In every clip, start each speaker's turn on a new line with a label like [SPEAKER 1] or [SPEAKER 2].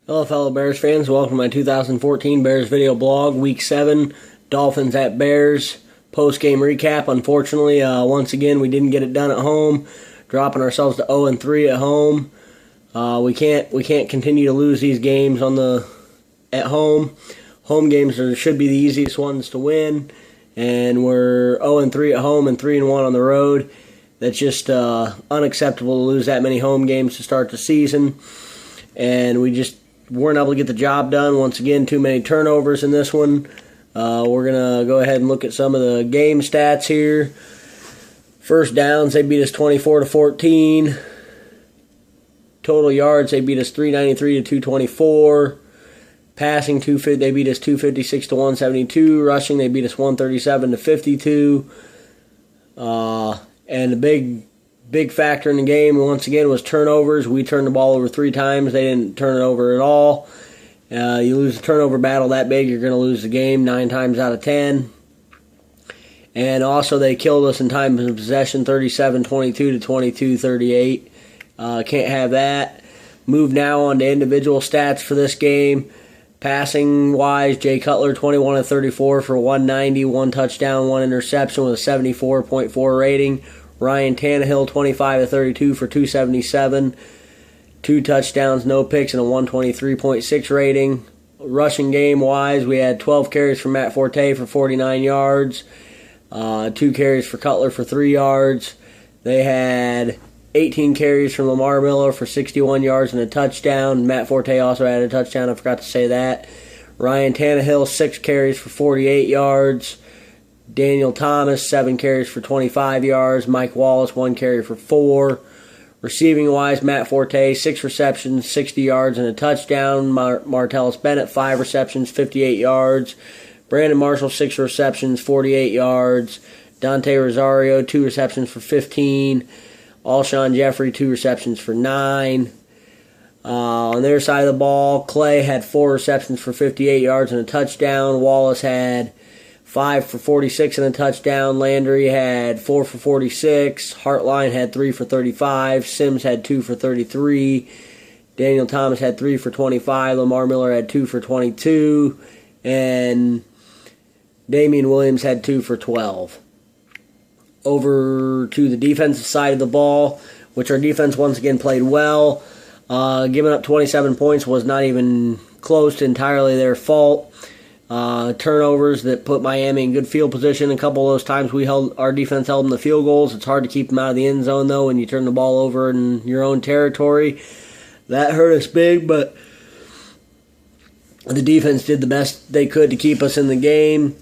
[SPEAKER 1] Hello fellow Bears fans, welcome to my 2014 Bears video blog, Week 7, Dolphins at Bears, post-game recap. Unfortunately, once again, we didn't get it done at home, dropping ourselves to 0-3 at home. We can't continue to lose these games at home. Home games should be the easiest ones to win, and we're 0-3 at home and 3-1 on the road. That's just unacceptable to lose that many home games to start the season, and we just weren't able to get the job done. Once again, too many turnovers in this one. We're going to go ahead and look at some of the game stats here. First downs, they beat us 24-14. Total yards, they beat us 393-224. Passing, they beat us 256-172. Rushing, they beat us 137-52. And the big factor in the game, once again, was turnovers. We turned the ball over 3 times. They didn't turn it over at all. You lose the turnover battle that big, you're going to lose the game 9 times out of 10. And also, they killed us in time of possession, 37-22 to 22-38. Can't have that. Move now on to individual stats for this game. Passing-wise, Jay Cutler, 21-34 for 190, 1 touchdown, 1 interception with a 74.4 rating. Ryan Tannehill, 25-32 for 277, 2 touchdowns, no picks, and a 123.6 rating. Rushing game-wise, we had 12 carries for Matt Forte for 49 yards, 2 carries for Cutler for 3 yards. They had 18 carries from Lamar Miller for 61 yards and a touchdown. Matt Forte also had a touchdown, I forgot to say that. Ryan Tannehill, 6 carries for 48 yards. Daniel Thomas, 7 carries for 25 yards. Mike Wallace, 1 carry for 4. Receiving-wise, Matt Forte, 6 receptions, 60 yards, and a touchdown. Martellus Bennett, 5 receptions, 58 yards. Brandon Marshall, 6 receptions, 48 yards. Dante Rosario, 2 receptions for 15. Alshon Jeffrey, 2 receptions for 9. On their side of the ball, Clay had 4 receptions for 58 yards and a touchdown. Wallace had 5 for 46 and a touchdown. Landry had 4 for 46. Hartline had 3 for 35. Sims had 2 for 33. Daniel Thomas had 3 for 25. Lamar Miller had 2 for 22. And Damian Williams had 2 for 12. Over to the defensive side of the ball, which our defense once again played well. Giving up 27 points was not even close to entirely their fault. Turnovers that put Miami in good field position. A couple of those times our defense held them to field goals. It's hard to keep them out of the end zone, though, when you turn the ball over in your own territory. That hurt us big, but the defense did the best they could to keep us in the game.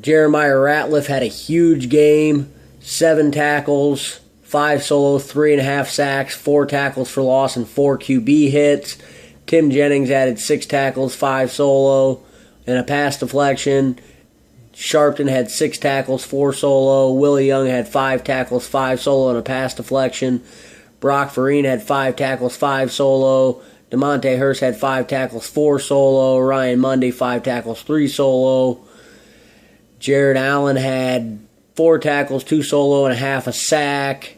[SPEAKER 1] Jeremiah Ratliff had a huge game. 7 tackles, 5 solo, 3.5 sacks, 4 tackles for loss, and 4 QB hits. Tim Jennings added 6 tackles, 5 solo, and a pass deflection. Sharpton had 6 tackles, 4 solo. Willie Young had 5 tackles, 5 solo, and a pass deflection. Brock Vereen had 5 tackles, 5 solo. DeMonte Hurst had 5 tackles, 4 solo. Ryan Mundy, 5 tackles, 3 solo. Jared Allen had 4 tackles, 2 solo, and a half a sack.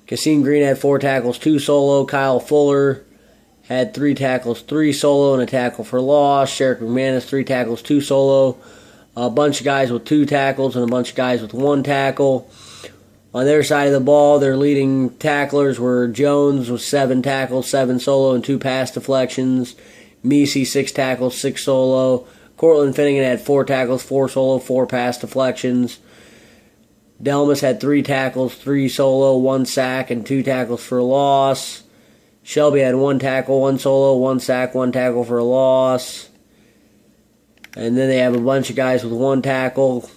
[SPEAKER 1] Kasim Green had 4 tackles, 2 solo. Kyle Fuller had 3 tackles, 3 solo, and a tackle for loss. Sherrick McManus, 3 tackles, 2 solo. A bunch of guys with 2 tackles and a bunch of guys with 1 tackle. On their side of the ball, their leading tacklers were Jones with 7 tackles, 7 solo, and 2 pass deflections. Meesey, 6 tackles, 6 solo. Cortland Finnegan had 4 tackles, 4 solo, 4 pass deflections. Delmas had 3 tackles, 3 solo, 1 sack, and 2 tackles for a loss. Shelby had 1 tackle, 1 solo, 1 sack, 1 tackle for a loss. And then they have a bunch of guys with 1 tackle.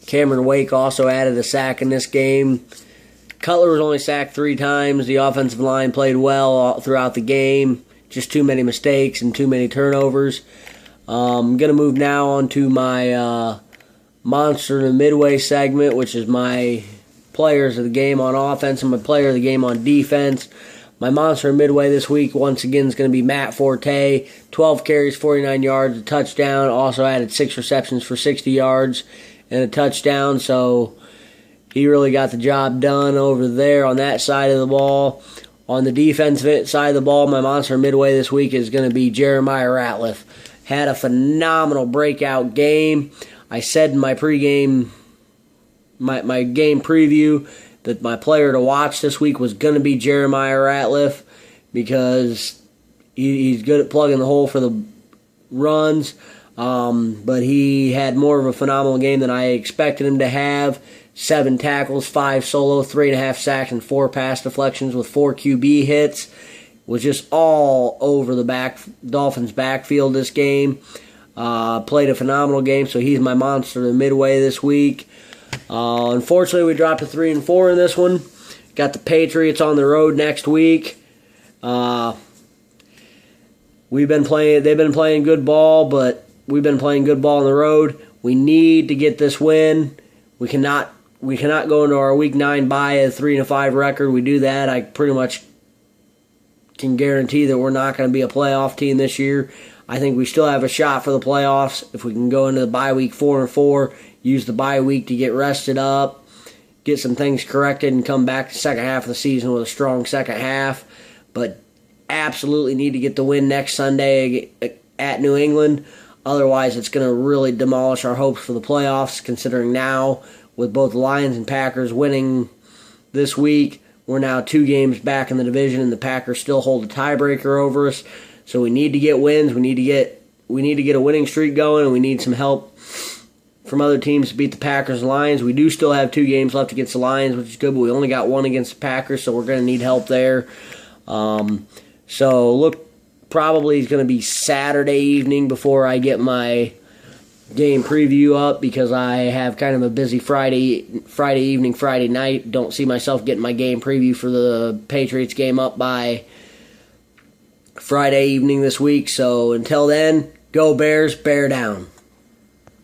[SPEAKER 1] Cameron Wake also added a sack in this game. Cutler was only sacked 3 times. The offensive line played well throughout the game. Just too many mistakes and too many turnovers. I'm going to move now on to my Monster of the Midway segment, which is my players of the game on offense and my player of the game on defense. My Monster of Midway this week, once again, is going to be Matt Forte. 12 carries, 49 yards, a touchdown. Also added 6 receptions for 60 yards and a touchdown. So he really got the job done over there on that side of the ball. On the defensive side of the ball, my monster midway this week is going to be Jeremiah Ratliff. Had a phenomenal breakout game. I said in my pregame, my game preview, that my player to watch this week was going to be Jeremiah Ratliff because he's good at plugging the hole for the runs, but he had more of a phenomenal game than I expected him to have. 7 tackles, 5 solo, 3.5 sacks, and 4 pass deflections with 4 QB hits. Was just all over the Dolphins' backfield this game. Played a phenomenal game, so he's my monster to midway this week. Unfortunately, we dropped to 3-4 in this one. Got the Patriots on the road next week. They've been playing good ball, but we've been playing good ball on the road. We need to get this win. We cannot go into our Week 9 bye at a 3-5 record. We do that, I pretty much can guarantee that we're not going to be a playoff team this year. I think we still have a shot for the playoffs if we can go into the bye week 4-4, use the bye week to get rested up, get some things corrected, and come back the second half of the season with a strong second half. But absolutely need to get the win next Sunday at New England. Otherwise, it's going to really demolish our hopes for the playoffs, considering now, with both the Lions and Packers winning this week, we're now 2 games back in the division, and the Packers still hold a tiebreaker over us. So we need to get wins. We need to get a winning streak going, and we need some help from other teams to beat the Packers and Lions. We do still have 2 games left against the Lions, which is good, but we only got 1 against the Packers, so we're going to need help there. So look, probably it's going to be Saturday evening before I get my game preview up because I have kind of a busy Friday evening, Friday night. Don't see myself getting my game preview for the Patriots game up by Friday evening this week. So until then, go Bears, bear down.